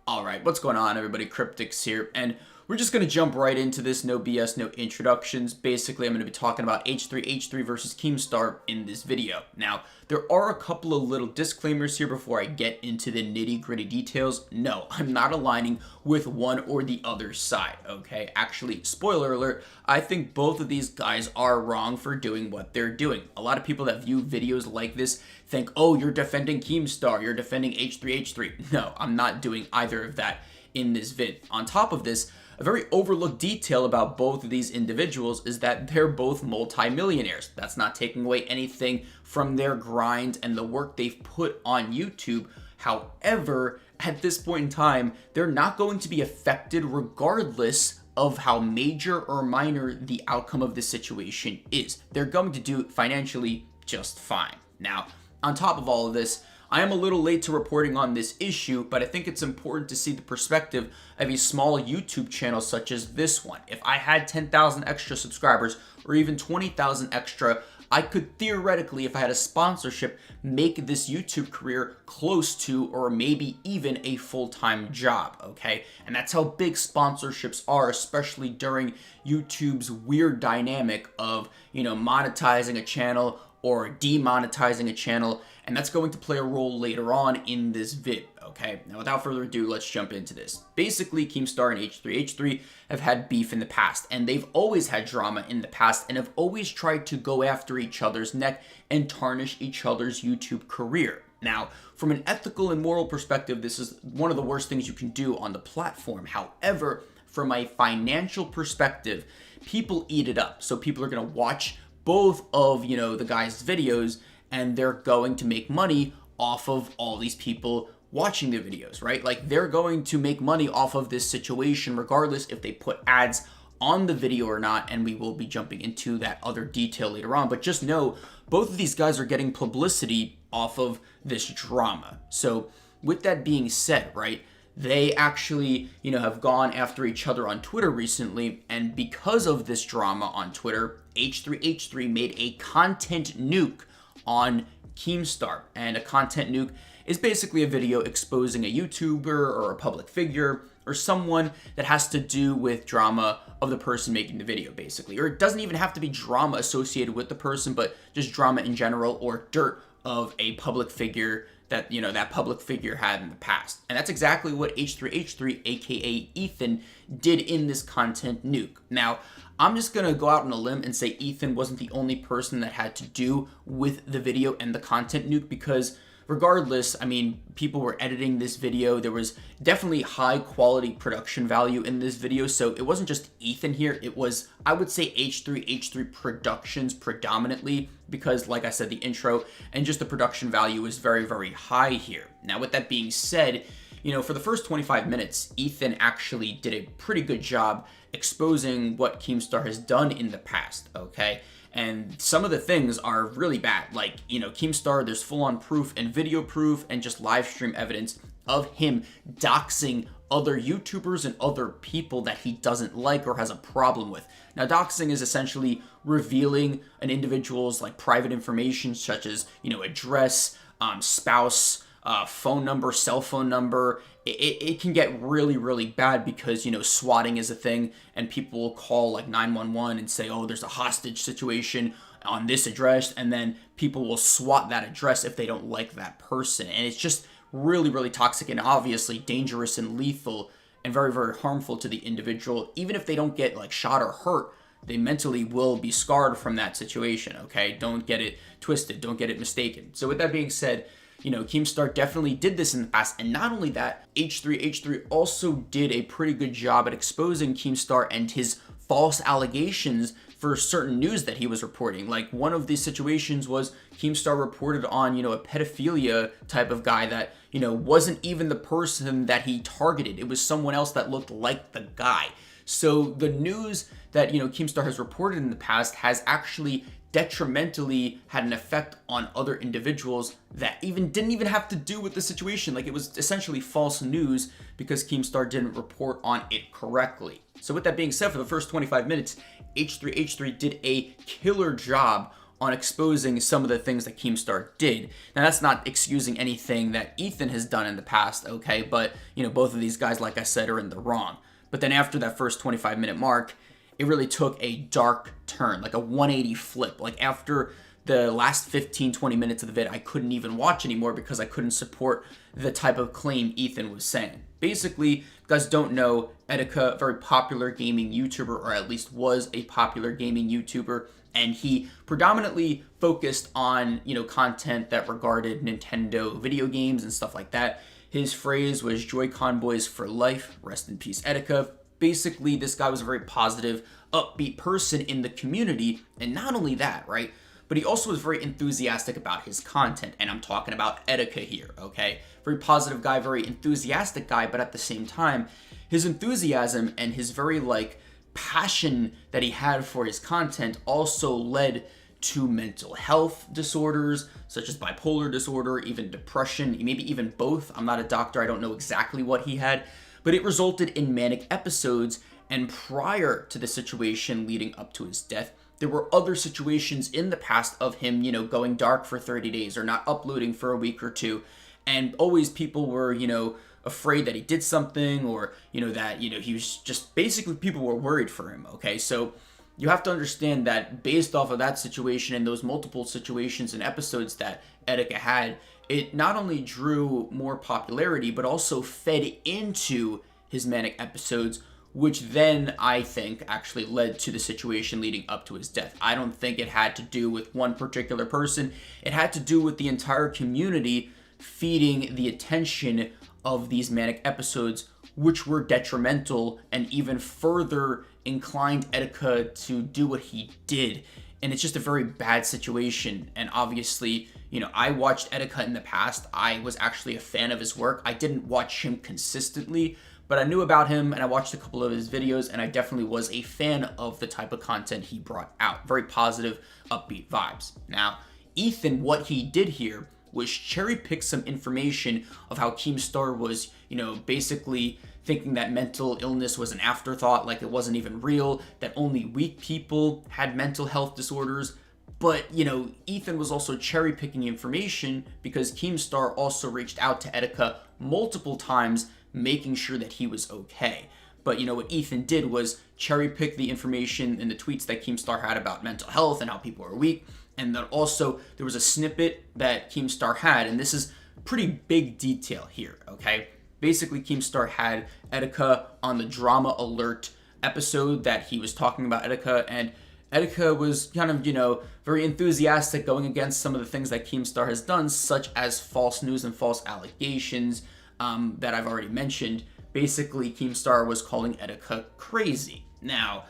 Alright, what's going on everybody, Cryptix here, and we're just going to jump right into this, no BS, no introductions. Basically, I'm going to be talking about H3H3 versus KEEMSTAR in this video. Now, there are a couple of little disclaimers here before I get into the nitty-gritty details. No, I'm not aligning with one or the other side, okay? Actually, spoiler alert, I think both of these guys are wrong for doing what they're doing. A lot of people that view videos like this think, oh, you're defending KEEMSTAR, you're defending H3H3. No, I'm not doing either of that in this vid. On top of this, a very overlooked detail about both of these individuals is that they're both multi-millionaires. That's not taking away anything from their grind and the work they've put on YouTube. However, at this point in time, they're not going to be affected regardless of how major or minor the outcome of this situation is. They're going to do financially just fine. Now, on top of all of this, I am a little late to reporting on this issue, but I think it's important to see the perspective of a small YouTube channel such as this one. If I had 10,000 extra subscribers or even 20,000 extra, I could theoretically, if I had a sponsorship, make this YouTube career close to or maybe even a full-time job, okay? And that's how big sponsorships are, especially during YouTube's weird dynamic of, monetizing a channel or demonetizing a channel, and that's going to play a role later on in this vid, okay? Now, without further ado, let's jump into this. Basically, KEEMSTAR and H3H3 have had beef in the past, and they've always had drama in the past, and have always tried to go after each other's neck and tarnish each other's YouTube career. Now, from an ethical and moral perspective, this is one of the worst things you can do on the platform. However, from a financial perspective, people eat it up. So people are going to watch both of, the guys' videos, and they're going to make money off of all these people watching the videos, right? Like, they're going to make money off of this situation regardless if they put ads on the video or not, and we will be jumping into that other detail later on. But just know, both of these guys are getting publicity off of this drama. So with that being said, right, they actually, have gone after each other on Twitter recently, and because of this drama on Twitter, H3H3 made a content nuke on KEEMSTAR. And a content nuke is basically a video exposing a YouTuber or a public figure or someone that has to do with drama of the person making the video, basically. Or it doesn't even have to be drama associated with the person, but just drama in general or dirt of a public figure that, that public figure had in the past. And that's exactly what H3H3, aka Ethan, did in this content nuke. Now, I'm just gonna go out on a limb and say Ethan wasn't the only person that had to do with the video and the content nuke, because regardless, people were editing this video. There was definitely high quality production value in this video. So it wasn't just Ethan here. It was, I would say, H3H3 Productions predominantly, because like I said, the intro and just the production value is very, very high here. Now, with that being said, for the first 25 minutes, Ethan actually did a pretty good job exposing what KEEMSTAR has done in the past, okay? And some of the things are really bad. Like, KEEMSTAR, there's full-on proof and video proof and just live stream evidence of him doxing other YouTubers and other people that he doesn't like or has a problem with. Now, doxing is essentially revealing an individual's private information, such as, address, spouse, phone number, cell phone number. It can get really, really bad because, swatting is a thing, and people will call 911 and say, oh, there's a hostage situation on this address, and then people will swat that address if they don't like that person. And it's just really, really toxic and obviously dangerous and lethal and very, very harmful to the individual. Even if they don't get shot or hurt, they mentally will be scarred from that situation, okay? Don't get it twisted, don't get it mistaken. So with that being said, KEEMSTAR definitely did this in the past, and not only that, H3H3 also did a pretty good job at exposing KEEMSTAR and his false allegations for certain news that he was reporting. Like, one of these situations was KEEMSTAR reported on, a pedophilia type of guy that, wasn't even the person that he targeted. It was someone else that looked like the guy. So the news that, KEEMSTAR has reported in the past has actually detrimentally had an effect on other individuals that didn't even have to do with the situation. Like, it was essentially false news because KEEMSTAR didn't report on it correctly. So with that being said, for the first 25 minutes, H3H3 did a killer job on exposing some of the things that Keemstar did. Now, that's not excusing anything that Ethan has done in the past, okay? But, both of these guys, like I said, are in the wrong. But then after that first 25-minute mark, it really took a dark turn, like a 180 flip. Like after the last 15, 20 minutes of the vid, I couldn't even watch anymore because I couldn't support the type of claim Ethan was saying. Basically, you guys don't know, Etika, a very popular gaming YouTuber, or at least was a popular gaming YouTuber, and he predominantly focused on, content that regarded Nintendo video games and stuff like that. His phrase was Joy-Con boys for life, rest in peace Etika. Basically, this guy was a very positive, upbeat person in the community, and not only that, right? But he also was very enthusiastic about his content, and I'm talking about Etika here, okay? Very positive guy, very enthusiastic guy, but at the same time, his enthusiasm and his very, passion that he had for his content also led to mental health disorders, such as bipolar disorder, even depression, maybe even both. I'm not a doctor, I don't know exactly what he had, but it resulted in manic episodes, and prior to the situation leading up to his death, there were other situations in the past of him, going dark for 30 days or not uploading for a week or two. And always people were, afraid that he did something, or, that, he was just basically, people were worried for him. Okay. So you have to understand that based off of that situation and those multiple situations and episodes that Etika had, it not only drew more popularity, but also fed into his manic episodes, which then I think actually led to the situation leading up to his death. I don't think it had to do with one particular person. It had to do with the entire community feeding the attention of these manic episodes, which were detrimental and even further inclined Etika to do what he did. And it's just a very bad situation. And obviously, I watched Etika in the past. I was actually a fan of his work. I didn't watch him consistently, but I knew about him and I watched a couple of his videos, and I definitely was a fan of the type of content he brought out. Very positive, upbeat vibes. Now, Ethan, what he did here was cherry pick some information of how Keemstar was, basically thinking that mental illness was an afterthought, like it wasn't even real, that only weak people had mental health disorders. But, Ethan was also cherry picking information because Keemstar also reached out to Etika multiple times, making sure that he was okay. But what Ethan did was cherry pick the information in the tweets that Keemstar had about mental health and how people are weak. And then also there was a snippet that Keemstar had, and this is pretty big detail here, okay? Basically, Keemstar had Etika on the Drama Alert episode that he was talking about Etika, and Etika was kind of, very enthusiastic going against some of the things that Keemstar has done, such as false news and false allegations that I've already mentioned. Basically, Keemstar was calling Etika crazy. Now,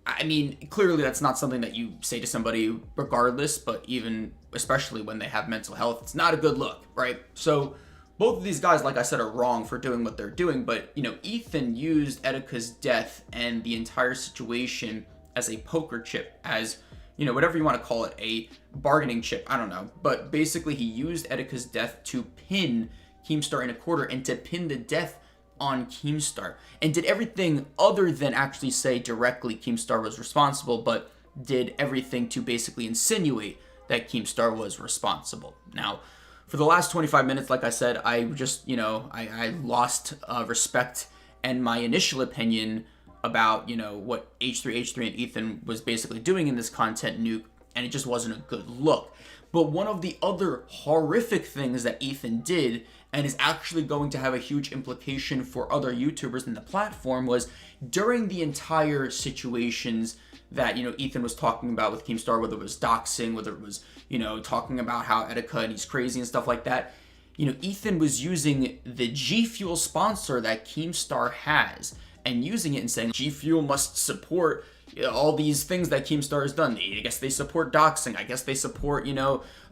I mean, clearly that's not something that you say to somebody regardless, but even especially when they have mental health, it's not a good look, right? So both of these guys, like I said, are wrong for doing what they're doing, but, Ethan used Etika's death and the entire situation as a poker chip, as, whatever you want to call it, a bargaining chip, I don't know. But basically, he used Etika's death to pin Keemstar in a corner and to pin the death on Keemstar, and did everything other than actually say directly Keemstar was responsible, but did everything to basically insinuate that Keemstar was responsible. Now, for the last 25 minutes, like I said, I just, I lost respect and my initial opinion about, what H3H3 and Ethan was basically doing in this content nuke, and it just wasn't a good look. But one of the other horrific things that Ethan did, and is actually going to have a huge implication for other YouTubers in the platform, was during the entire situations that, Ethan was talking about with Keemstar, whether it was doxing, whether it was, talking about how Etika and he's crazy and stuff like that, Ethan was using the G Fuel sponsor that Keemstar has and using it and saying G Fuel must support all these things that Keemstar has done. I guess they support doxing. I guess they support,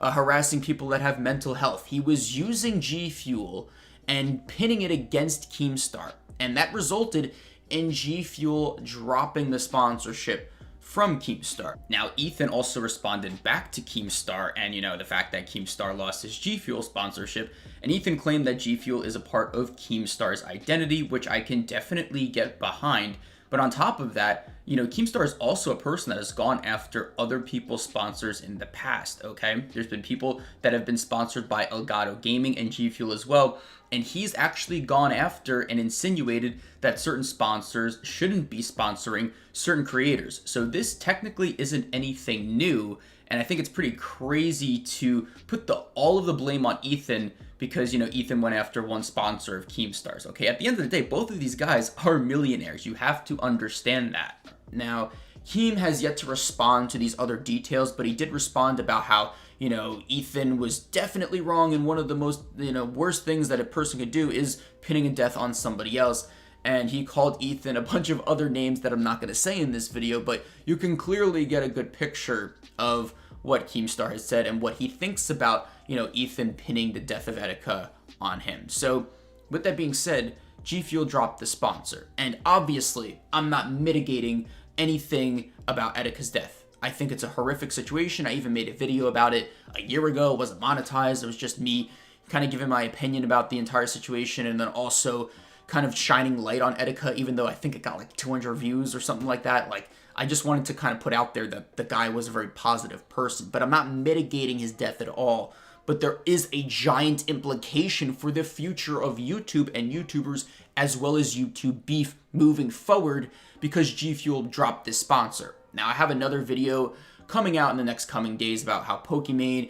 harassing people that have mental health. He was using G Fuel and pinning it against Keemstar. And that resulted in G Fuel dropping the sponsorship from Keemstar. Now, Ethan also responded back to Keemstar and, the fact that Keemstar lost his G Fuel sponsorship. And Ethan claimed that G Fuel is a part of Keemstar's identity, which I can definitely get behind. But on top of that, Keemstar is also a person that has gone after other people's sponsors in the past, okay? There's been people that have been sponsored by Elgato Gaming and G Fuel as well, and he's actually gone after and insinuated that certain sponsors shouldn't be sponsoring certain creators. So this technically isn't anything new, and I think it's pretty crazy to put all of the blame on Ethan because, Ethan went after one sponsor of Keemstar's. Okay, at the end of the day, both of these guys are millionaires. You have to understand that. Now, Keem has yet to respond to these other details, but he did respond about how, Ethan was definitely wrong, and one of the most, worst things that a person could do is pinning a death on somebody else. And he called Ethan a bunch of other names that I'm not going to say in this video, but you can clearly get a good picture of what Keemstar has said and what he thinks about, Ethan pinning the death of Etika on him. So with that being said, G Fuel dropped the sponsor. And obviously, I'm not mitigating anything about Etika's death. I think it's a horrific situation. I even made a video about it a year ago. It wasn't monetized. It was just me kind of giving my opinion about the entire situation, and then also kind of shining light on Etika, even though I think it got like 200 views or something like that. Like, I just wanted to kind of put out there that the guy was a very positive person, but I'm not mitigating his death at all. But there is a giant implication for the future of YouTube and YouTubers, as well as YouTube beef moving forward, because G Fuel dropped this sponsor. Now, I have another video coming out in the next coming days about how Pokimane,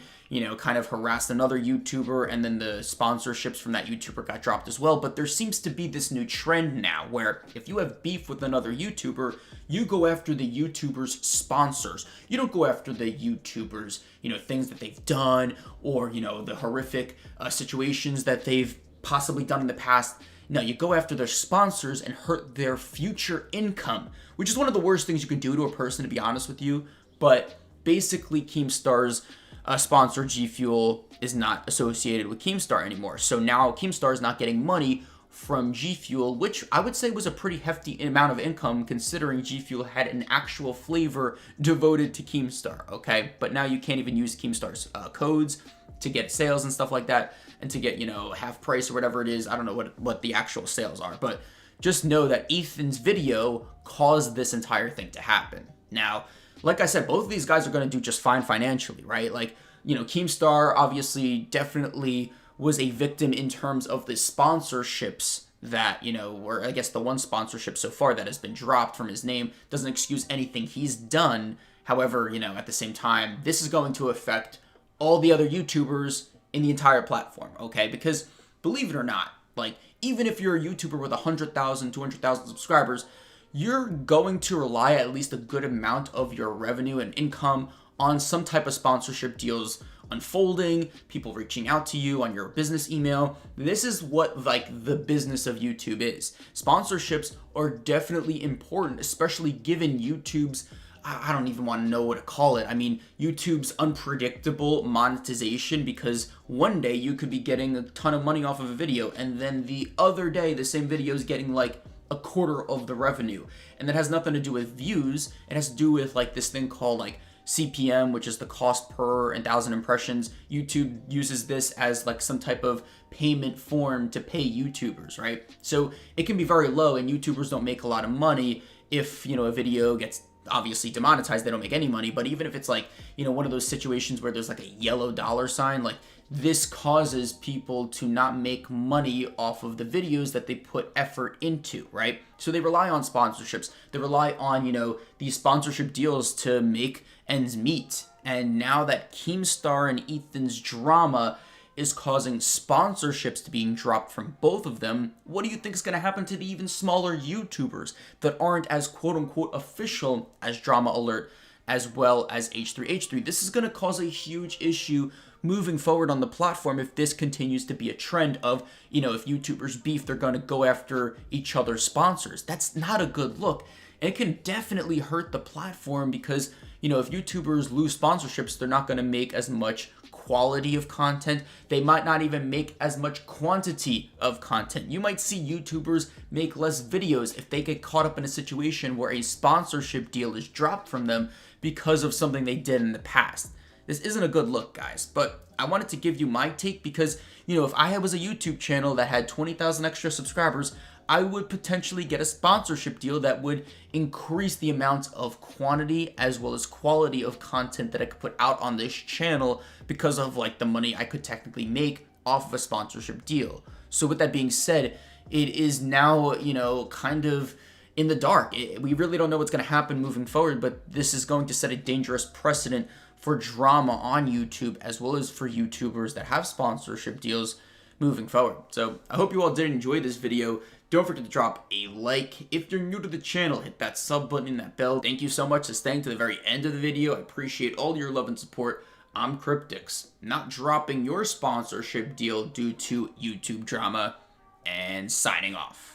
kind of harassed another YouTuber, and then the sponsorships from that YouTuber got dropped as well. But there seems to be this new trend now where if you have beef with another YouTuber, you go after the YouTuber's sponsors. You don't go after the YouTuber's, things that they've done, or, the horrific situations that they've possibly done in the past. No, you go after their sponsors and hurt their future income, which is one of the worst things you can do to a person, to be honest with you. But basically, Keemstar's sponsor, G Fuel, is not associated with Keemstar anymore. So now Keemstar is not getting money from G Fuel, which I would say was a pretty hefty amount of income considering G Fuel had an actual flavor devoted to Keemstar, okay? But now you can't even use Keemstar's codes to get sales and stuff like that, and to get, half price or whatever it is. I don't know what the actual sales are, but just know that Ethan's video caused this entire thing to happen. Now, like I said, both of these guys are going to do just fine financially, right? Like, Keemstar obviously definitely was a victim in terms of the sponsorships that, or I guess the one sponsorship so far that has been dropped from his name doesn't excuse anything he's done. However, at the same time, this is going to affect all the other YouTubers in the entire platform, okay? Because believe it or not, like, even if you're a YouTuber with 100,000, 200,000 subscribers, you're going to rely at least a good amount of your revenue and income on some type of sponsorship deals unfolding, people reaching out to you on your business email. This is what, like, the business of YouTube is. Sponsorships are definitely important, especially given YouTube's, I don't even want to know what to call it. I mean, YouTube's unpredictable monetization, because one day you could be getting a ton of money off of a video, and then the other day the same video is getting like a quarter of the revenue. And that has nothing to do with views. It has to do with like this thing called like CPM, which is the cost per 1,000 impressions. YouTube uses this as like some type of payment form to pay YouTubers, right? So it can be very low, and YouTubers don't make a lot of money if, a video gets obviously demonetized. They don't make any money. But even if it's like, one of those situations where there's like a yellow dollar sign, like, this causes people to not make money off of the videos that they put effort into, right? So they rely on sponsorships. They rely on, these sponsorship deals to make ends meet. And now that Keemstar and Ethan's drama is causing sponsorships to being dropped from both of them, what do you think is going to happen to the even smaller YouTubers that aren't as quote-unquote official as Drama Alert as well as H3H3? This is going to cause a huge issue moving forward on the platform if this continues to be a trend of, if YouTubers beef, they're going to go after each other's sponsors. That's not a good look. And it can definitely hurt the platform because, if YouTubers lose sponsorships, they're not going to make as much quality of content. They might not even make as much quantity of content. You might see YouTubers make less videos if they get caught up in a situation where a sponsorship deal is dropped from them because of something they did in the past. This isn't a good look, guys, but I wanted to give you my take because, if I was a YouTube channel that had 20,000 extra subscribers, I would potentially get a sponsorship deal that would increase the amount of quantity as well as quality of content that I could put out on this channel because of like the money I could technically make off of a sponsorship deal. So with that being said, it is now, you know, kind of in the dark. We really don't know what's going to happen moving forward, but this is going to set a dangerous precedent for drama on YouTube as well as for YouTubers that have sponsorship deals moving forward. So I hope you all did enjoy this video. Don't forget to drop a like. If you're new to the channel, hit that sub button and that bell. Thank you so much for staying to the very end of the video. I appreciate all your love and support. I'm Cryptix, not dropping your sponsorship deal due to YouTube drama, and signing off.